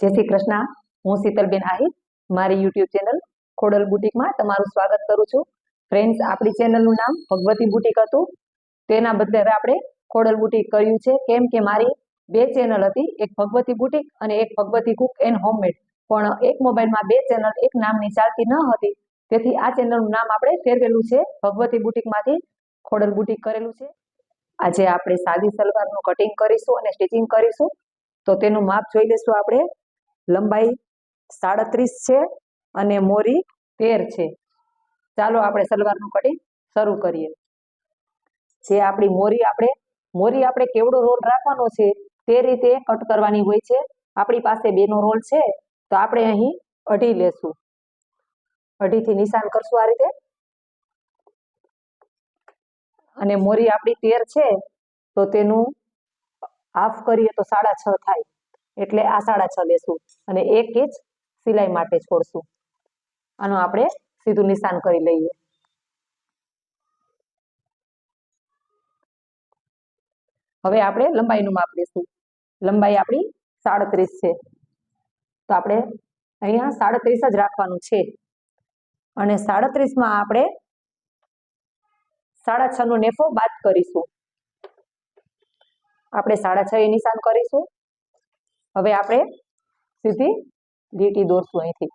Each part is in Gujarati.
जय श्री कृष्ण। हूँ शीतलबेन आहिर मारी यूट्यूब चेनल खोडल बुटीक में तमारुं स्वागत करूं छुं। फ्रेंड्स, आपणी चेनलनुं नाम भगवती बुटीक हतुं, तेना बदले हवे आपणे खोडल बुटीक कर्युं छे। केम के मारी बे चेनल हती, एक भगवती बुटीक अने एक भगवती कुक एंड होममेड, पण एक मोबाइल में बे चेनल एक नामनी चालती न हती, तेथी आ चेनलनुं नाम आपणे फेरवेलुं छे, भगवती बुटीक मांथी खोडल बुटीक करेलुं छे। आजे आपणे सादी सलवारनुं कटिंग करीशुं अने स्टिचिंग करीशुं। तो तेनुं माप जोई लेशुं। आपणे लंबाई 37 छे अने मोरी 13 छे। चालो आपणे सलवारनुं कटिंग शरू करीए। जे आपणी मोरी आपणे केवडो रोल राखवानो छे ते रीते कट करवानी होय छे। आपणी पासे बेनो रोल छे तो आपणे અહીં 2.5 लेशुं। 2.5 થી નિશાન કરશું આ રીતે। અને મોરી આપણી 13 છે તો તેનું હાફ કરીએ તો 6.5 થાય, એટલે આ 6.5 લેશું અને 1 ઇંચ સિલાઈ માટે છોડશું। આનો આપણે સીધું નિશાન કરી લઈએ। હવે આપણે લંબાઈનું માપ લેશું। લંબાઈ આપણી 37 છે તો આપણે અહીંયા 37 જ રાખવાનું છે અને 37 માં આપણે 6.5 નો નેફો બાદ કરીશું। આપણે 6.5 એ નિશાન કરીશું। હવે આપણે સીધી લીટી દોરશું અહીંથી।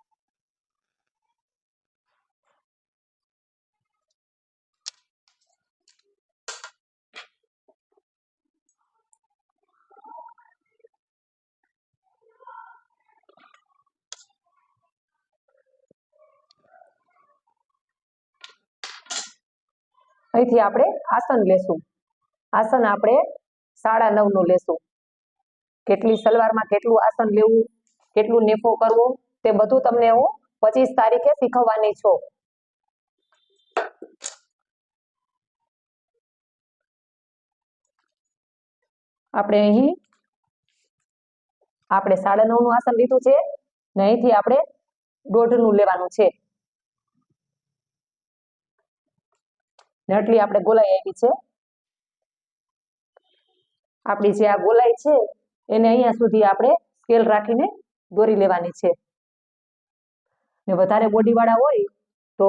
અહીંથી આપણે આસન લેશું। આસન આપણે 9.5 નું લેશું। કેટલી સલવારમાં કેટલું આસન લેવું, કેટલું નેફો કરવો તે બધું તમને હું 25 તારીખે શીખવવાની છું। આપણે અહીં 9.5 નું આસન લીધું છે ને અહીંથી આપણે 1.5 નું લેવાનું છે ને આટલી આપણે ગોલાઈ આપી છે। આપણી જે આ ગોલાઈ છે એને અહીંયા સુધી આપણે સ્કેલ રાખીને દોરી લેવાની છે ને વધારે બોડી વાળા હોય તો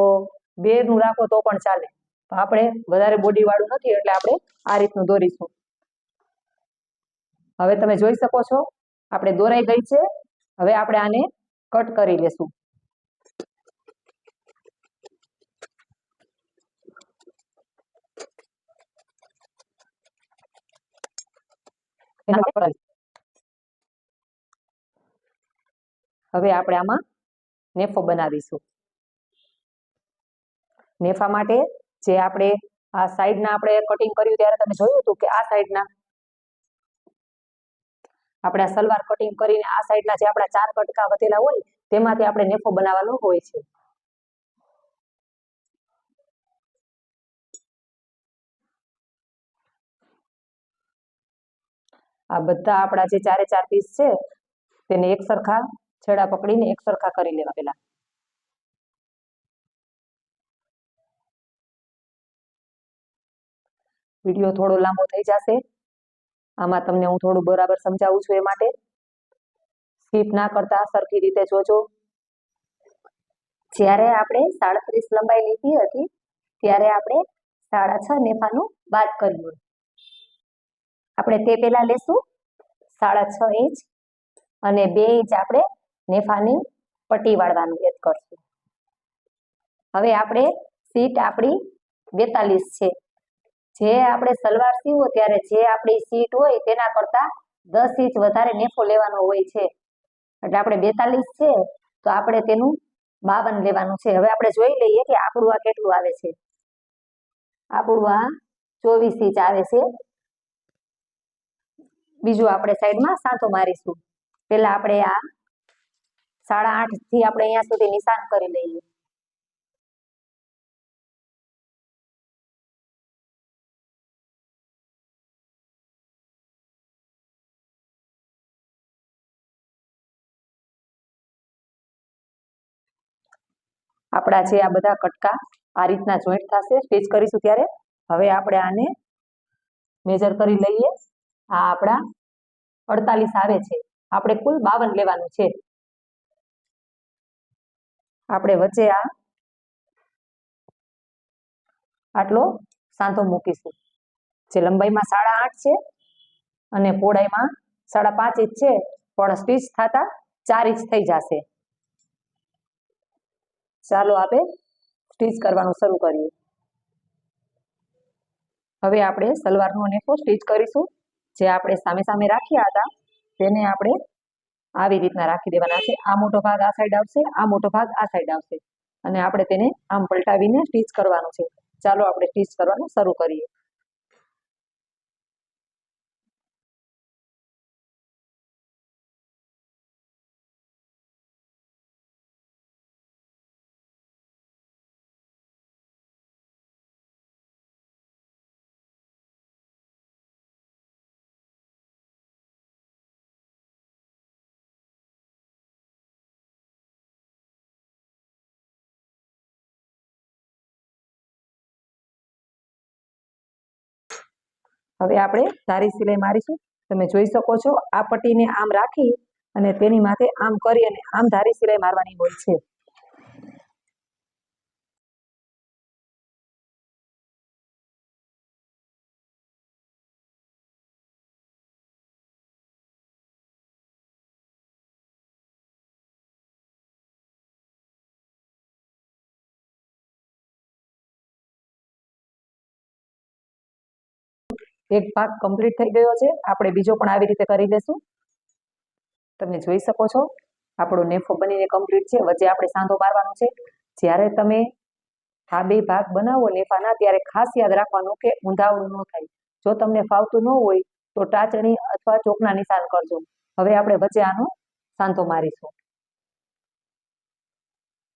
2 નું રાખો તો પણ ચાલે, આપણે વધારે બોડી વાળું નથી એટલે આપણે આ રીતનું દોરીશું। હવે તમે જોઈ શકો છો આપણે દોરાઈ ગઈ છે। હવે આપણે આને કટ કરી લેશું। હવે આપણે આમાં નેફો બનાવીશું। નેફા માટે જે આપણે આ સાઈડના આપણે કટિંગ કર્યું ત્યારે તમે જોયું હતું કે આ સાઈડના આપણે આ સલવાર કટિંગ કરીને આ સાઈડના જે આપણા 4 કટકા વધેલા હોય તેમાંથી આપણે નેફો બનાવવાનો હોય છે। આ બધા આપણા જે 4 પીસ છે તેને એક સરખા છેડા પકડીને એક સરખા કરી લેવા। પહેલા વિડિયો થોડો લાંબો થઈ જશે, આમાં તમને હું થોડું બરાબર સમજાવું છું, એ માટે સ્કીપ ના કરતા સરખી રીતે જોજો। જ્યારે આપણે 37 લંબાઈ લીધી હતી ત્યારે આપણે 6.5 નેફાનું બાદ કર્યું। આપણે તે પહેલા લેશું 6.5 ઇંચ અને 2 ઇંચ આપણે નેફાની પટ્ટી વાળવાનું એડ કરશું। હવે આપણે સીટ આપણી 42 છે। જે આપણે સલવાર સીવો ત્યારે જે આપણી સીટ હોય તેના કરતા 10 ઇંચ વધારે નેફો લેવાનો હોય છે, એટલે આપણે 42 છે તો આપણે તેનું 52 લેવાનું છે। હવે આપણે જોઈ લઈએ કે આપણું આ કેટલું આવે છે। આપણું આ 24 ઇંચ આવે છે। બીજું આપણે સાઈડમાં સાંધો મારીશું। પહેલા આપણે આ 8.5 થી આપણે અહીંયા સુધી નિશાન કરી લઈએ। આપણા જે આ બધા કટકા આ રીતના જોઈન્ટ થશે સ્ટિચ કરીશું ત્યારે। હવે આપણે આને મેજર કરી લઈએ। આ આપણા 48 આવે છે આપણે કુલ 52 લેવાનું છે. આપણે વચ્ચે આટલો સાંધો મૂકીશું, જે લંબાઈમાં 8.5 છે અને પહોળાઈમાં 5.5 ઇંચ છે, પણ સ્ટીચ થતા 4 ઇંચ થઈ જશે. ચાલો આપણે સ્ટીચ કરવાનું શરૂ કરીએ. હવે આપણે સલવારનો નેફો સ્ટીચ કરીશું. જે આપણે સામે સામે રાખ્યા હતા તેને આપણે આવી રીતના રાખી દેવાના છે. આ મોટો ભાગ આ સાઈડ આવશે, આ મોટો ભાગ આ સાઈડ આવશે અને આપણે તેને આમ પલટાવીને સ્ટીચ કરવાનું છે. ચાલો આપણે સ્ટીચ કરવાનું શરૂ કરીએ. હવે આપણે ધારી સિલાઈ મારીશું. તમે જોઈ શકો છો આ પટ્ટીને આમ રાખી અને તેની માથે આમ કરી અને આમ ધારી સિલાઈ મારવાની હોય છે. એક ભાગ કમ્પ્લીટ થઈ ગયો છે. આપણે બીજો પણ આવી રીતે કરી લેશું. તમે જોઈ શકો છો આપણો નેફો બનીને કમ્પ્લીટ છે. વચ્ચે આપણે સાંધો મારવાનો છે. જ્યારે તમે આ બે ભાગ બનાવો નેફાના ત્યારે ખાસ યાદ રાખવાનું કે ઊંધાવણું ન થાય. જો તમને ફાવતું ન હોય તો ટાચણી અથવા ચોકના નિશાન કરજો. હવે આપણે વચ્ચે આનો સાંધો મારીશું.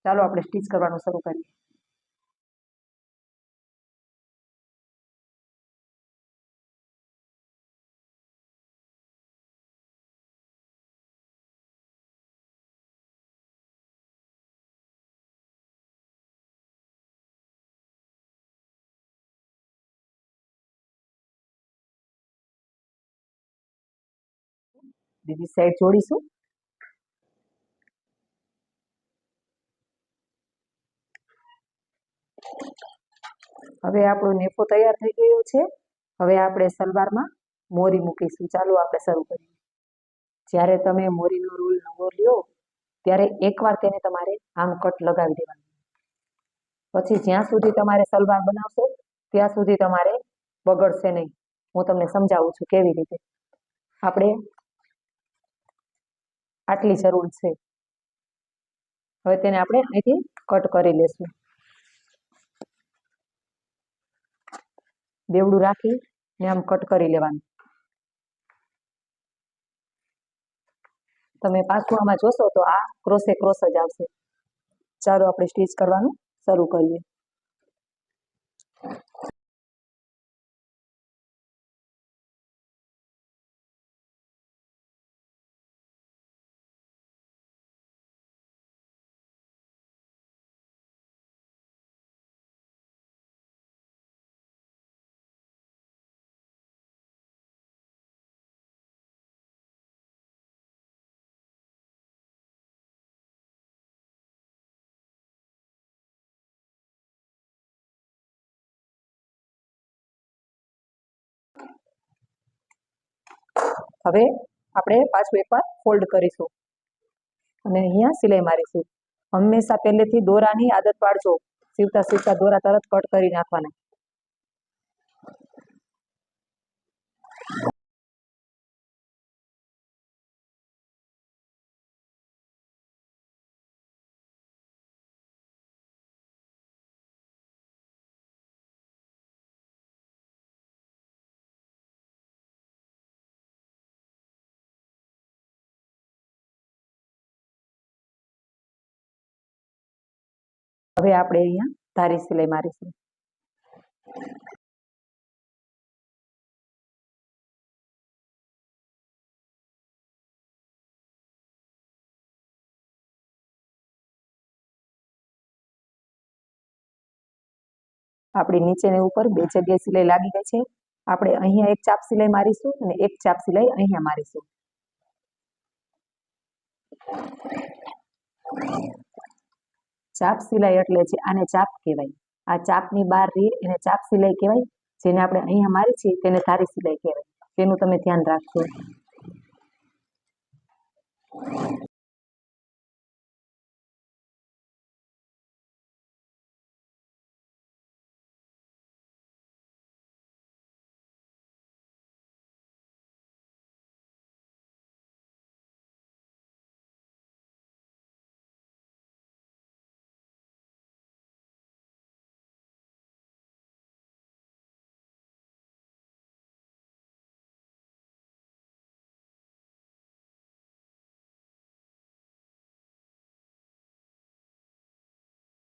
ચાલો આપણે સ્ટીચ કરવાનું શરૂ કરીએ. બીજી સાઈડ જોડીશું. હવે આપણો નેફો તૈયાર થઈ ગયો છે. હવે આપણે સલવારમાં મોરી મૂકીશું. ચાલો આપણે શરૂ કરીએ. જ્યારે તમે મોરીનો રૂલ નવો લ્યો ત્યારે એકવાર તેને તમારે આમ કટ લગાવી દેવાનું. પછી જ્યાં સુધી તમારે સલવાર બનાવશો ત્યાં સુધી તમારે બગડશે નહીં. હું તમને સમજાવું છું કેવી રીતે. આપણે આટલી જરૂર છે. હવે તેને આપણે અહીંથી કટ કરી લેશું. બેવડું રાખી ને આમ કટ કરી લેવાનું. તમે પાછું આમાં જોશો તો આ ક્રોસે ક્રોસ જ આવશે. ચાલો આપણે સ્ટીચ કરવાનું શરૂ કરીએ. હવે આપણે પાછું એકવાર ફોલ્ડ કરીશું અને અહીંયા સિલાઈ મારીશું. હંમેશા પહેલેથી દોરાની આદત પાડજો. સીવતા સીવતા દોરા તરત કટ કરી નાખવાના. હવે આપણે અહીંયા ધારી સિલાઈ મારીશું. આપણી નીચે ને ઉપર બે જગ્યાએ સિલાઈ લાગી ગઈ છે. આપણે અહીંયા એક ચાપ સિલાઈ મારીશું અને એક ચાપ સિલાઈ અહીંયા મારીશું. ચાપ સિલાઈ એટલે છે આને ચાપ કહેવાય. આ ચાપની બહાર રહે એને ચાપ સિલાઈ કહેવાય. જેને આપણે અહીંયા મારી છીએ તેને ધારી સિલાઈ કહેવાય. તેનું તમે ધ્યાન રાખજો.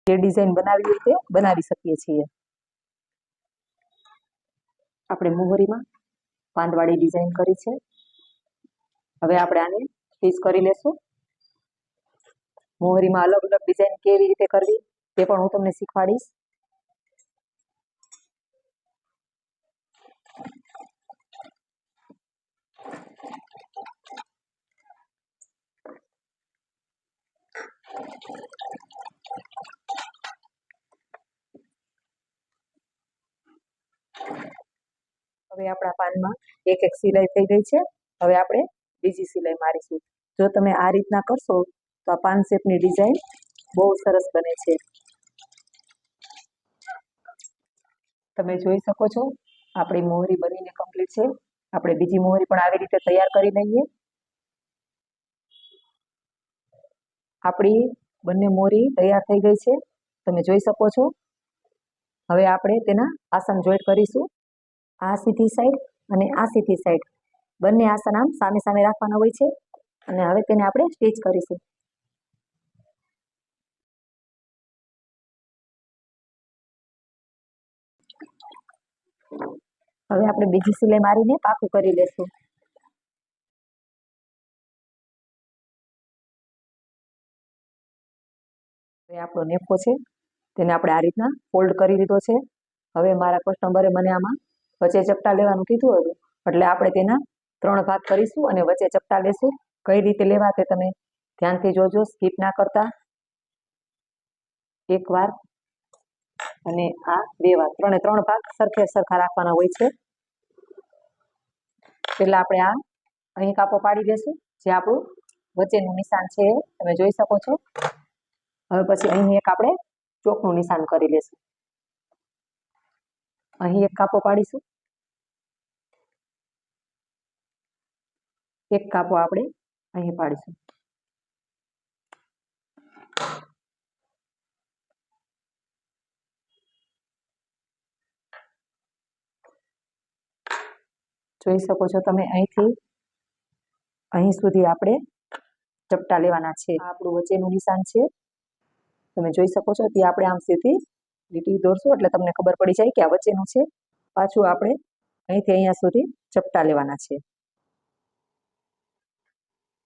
જે ડિઝાઇન બનાવી હોય તે બનાવી શકીએ છીએ. આપણે મોહરીમાં પાંદવાળી ડિઝાઇન કરી છે. હવે આપણે આને સ્ટીચ કરી લેશું. મોહરીમાં અલગ અલગ ડિઝાઇન કેવી રીતે કરવી તે પણ હું તમને શીખવાડીશ. હવે આપણા પાનમાં એક એક સિલાઈ થઈ ગઈ છે. હવે આપણે બીજી સિલાઈ મારીશું. જો તમે આ રીતના કરશો તો આ પાન શેપની ડિઝાઇન બહુ સરસ બને છે. તમે જોઈ શકો છો આપણી મોહરી બનીને કમ્પ્લીટ છે. આપણે બીજી મોહરી પણ આવી રીતે તૈયાર કરી લઈએ. આપણી બંને મોહરી તૈયાર થઈ ગઈ છે. તમે જોઈ શકો છો. હવે આપણે તેના આસન જોઈન્ટ કરીશું. આ સીધી સાઈડ અને આ સીધી સાઈડ બંને આસન આમ સામે સામે રાખવાના હોય છે. અને હવે તેને આપણે સ્ટીચ કરીશું. હવે આપણે બીજી સિલાઈ મારીને પાકું કરી લેશું. હવે આપણો નેફો છે તેને આપણે આ રીતના ફોલ્ડ કરી લીધો છે. હવે મારા કસ્ટમરે મને આમાં વચ્ચે ચપટા લેવાનું કીધું હતું, એટલે આપણે તેના 3 ભાગ કરીશું અને વચ્ચે ચપટા લેશું. કઈ રીતે લેવા તે તમે ધ્યાનથી જોજો, સ્કીપ ના કરતા. એક વાર અને આ 2 વાર, 3 ભાગ સરખા રાખવાના હોય છે. પેલા આપણે આ અહીં કાપો પાડી દેશું, જે આપણું વચ્ચેનું નિશાન છે તમે જોઈ શકો છો. હવે પછી અહીં એક આપણે ચોકનું નિશાન કરી લેશું. અહીં એક કાપો પાડીશું. એક કાપો આપણે અહીં પાડીશું. જોઈ શકો છો તમે અહીંથી અહીં સુધી આપણે ચપટા લેવાના છે. આ આપણું વચ્ચેનું નિશાન છે તમે જોઈ શકો છો. ત્યાં આપણે આમ સીધી લીટી દોરશું એટલે તમને ખબર પડી જાય કે આ વચ્ચેનું છે. પાછું આપણે અહીંથી અહીંયા સુધી ચપટા લેવાના છે.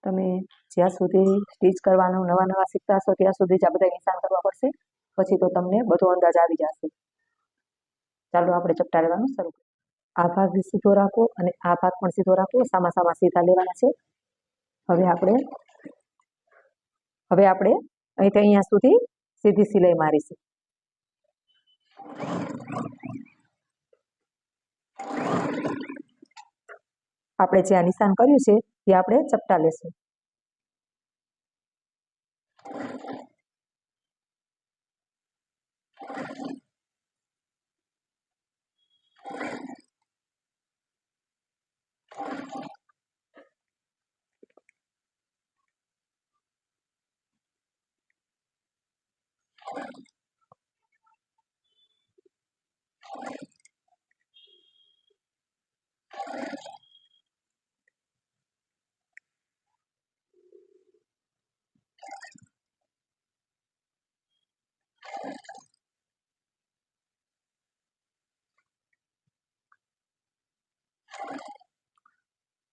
તમે જ્યાં સુધી સ્ટીચ કરવાનું નવા શીખતા હશો ત્યાં સુધી જ આ બધા નિશાન કરવા પડશે. પછી તો તમને બધો અંદાજ આવી જશે. ચાલો આપણે ચપટા લેવાનું શરૂ કરીએ. આ ભાગ સીધો રાખો અને આ ભાગ પણ સીધો રાખો. સામા સીધા લેવાના છે. હવે આપણે અહીંથી અહીંયા સુધી સીધી સિલાઈ મારીશું. આપણે જે આ નિશાન કર્યું છે તે આપણે ચપટા લેશું.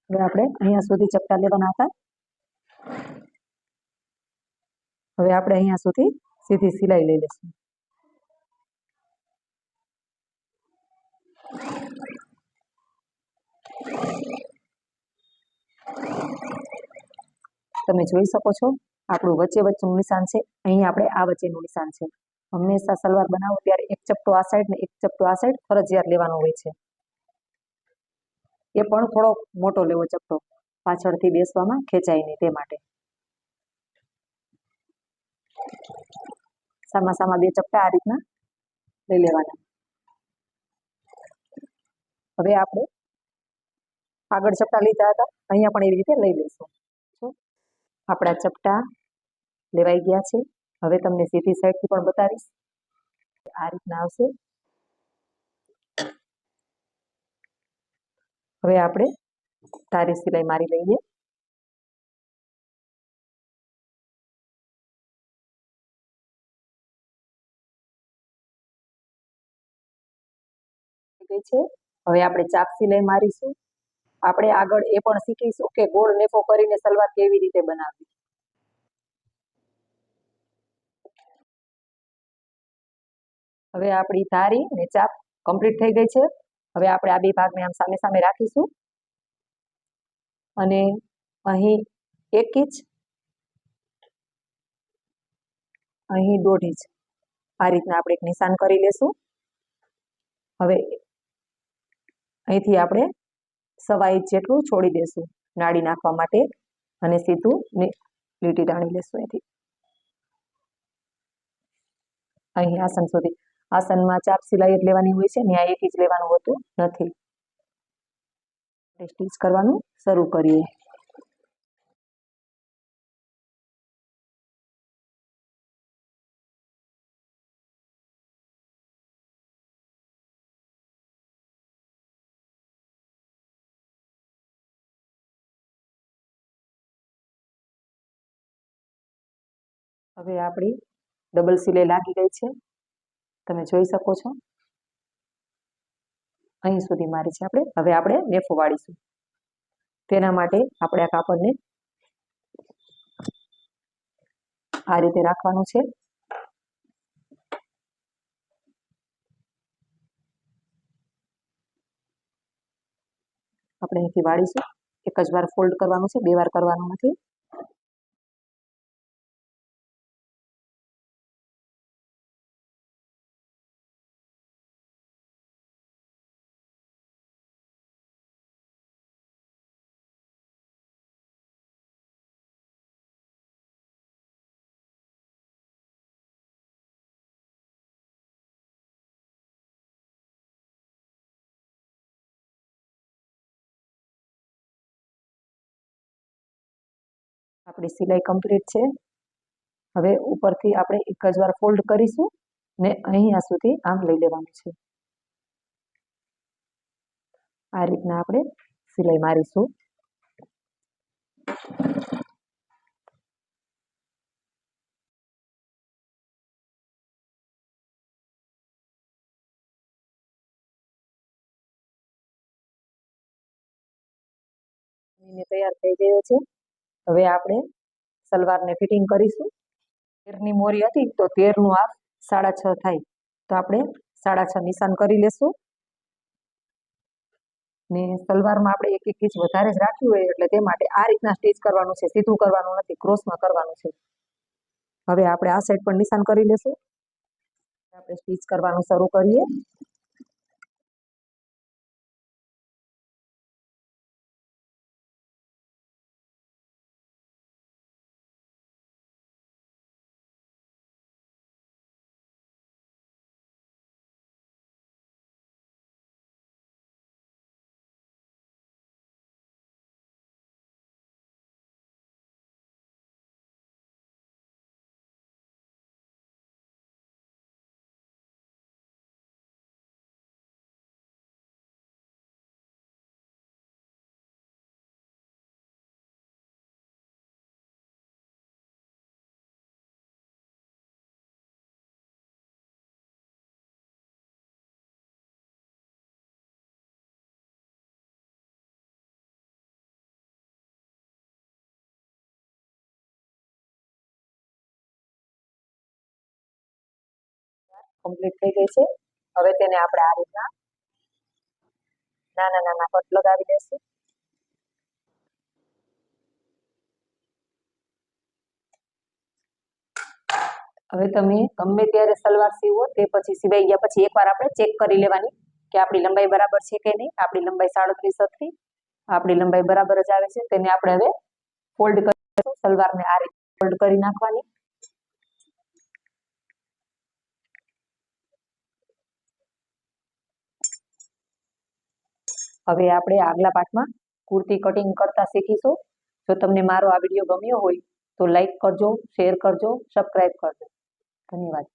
હવે આપણે અહીંયા સુધી ચપટા લેવાના હતા. હવે આપણે અહીંયા સુધી સીધી સિલાઈ લઈ લઈશું. તમે જોઈ શકો છો આપણું વચ્ચે વચ્ચેનું નિશાન છે, અહીં આપણે આ વચ્ચેનું નિશાન છે. હંમેશા સલવાર બનાવો ત્યારે એક ચપટો આ સાઈડ ને એક ચપટો આ સાઈડ ફરજિયાત લેવાનો હોય છે. એ પણ થોડો મોટો લેવો ચપટો, પાછળથી બેસવામાં ખેંચાય નહીં તે માટે. સામા સામા બે ચપટા આ રીતના લઈ લેવાના. હવે આપણે આગળ ચપટા લીધા હતા, અહીંયા પણ એવી રીતે લઈ લઈશું. આપણા ચપટા લેવાઈ ગયા છે. હવે તમને સીધી સાઈડથી પણ બતાવીશ. આ રીતના આવશે. હવે આપણે તારી સિલાઈ મારી લઈએ. છે. હવે આપણે ચાપ સિલાઈ મારીશું. આપણે આગળ એ પણ શીખીશું કે ગોળ નેફો કરીને સલવાર કેવી રીતે બનાવવી. હવે આપણી ધારી ને ચાપ કમ્પ્લીટ થઈ ગઈ છે. હવે આપણે આ બે ભાગને આમ સામે સામે રાખીશું અને અહીં 1 ઇંચ, અહીં 1.5 ઇંચ આ રીતના આપણે એક નિશાન કરી લેશું. હવે અહીંથી આપણે 1.25 ઇંચ જેટલું છોડી દેશું નાડી નાખવા માટે અને સીધું લીટી તાણી લેશું. અહીંથી અહીં આસન સુધી. આસનમાં ચાપ સિલાઈ જ લેવાની હોય છે, ત્યાં 1 ઇંચ લેવાનું હોતું નથી. સ્ટીચ કરવાનું શરૂ કરીએ. હવે આપણી ડબલ સિલાઈ લાગી ગઈ છે, તમે જોઈ શકો છો. અહીં સુધી મારી છે આપણે. હવે આપણે નેફો વાળીશું. તેના માટે આપણે આ કાપડને આ રીતે રાખવાનું છે. આપણે અહીંથી વાળીશું. એક જ વાર ફોલ્ડ કરવાનું છે, 2 વાર કરવાનું નથી. આપણી સિલાઈ કમ્પ્લીટ છે. હવે ઉપરથી આપણે એક જ વાર ફોલ્ડ કરીશું ને અહીંયા સુધી આમ લઈ લેવાનું છે. આ રીતના આપણે સિલાઈ મારીશું. તૈયાર થઈ ગયો છે. હવે આપણે સલવારને ફિટિંગ કરીશું. 13ની મોરી હતી તો 13નું હાફ 6.5 થાય, તો આપણે 6.5 નિશાન કરી લેશું. ને સલવારમાં આપણે 1 ઇંચ વધારે જ રાખ્યું હોય એટલે તે માટે આ રીતના સ્ટીચ કરવાનું છે, સીધું કરવાનું નથી, ક્રોસમાં કરવાનું છે. હવે આપણે આ સાઈડ પણ નિશાન કરી લેશું. આપણે સ્ટીચ કરવાનું શરૂ કરીએ. કમ્પ્લીટ થઈ ગઈ છે. હવે તેને આપણે આ રીતના નાના નાના કટ લગાવી દઈશું. હવે તમે ગમે ત્યારે સલવાર સીવો તે પછી સિવાઈ ગયા પછી એકવાર આપણે ચેક કરી લેવાની કે આપણી લંબાઈ બરાબર છે કે નહીં. આપણી લંબાઈ 37 હતી, આપણી લંબાઈ બરાબર જ આવે છે. તેને આપણે હવે ફોલ્ડ કરીશું. સલવારને આ રીતે ફોલ્ડ કરી નાખવાની. હવે આપણે આગલા પાઠમાં કુર્તી કટિંગ કરતા શીખીશું. જો તમને મારો આ વિડીયો ગમ્યો હોય તો લાઈક કરજો, શેર કરજો, સબસ્ક્રાઇબ કરજો. ધન્યવાદ.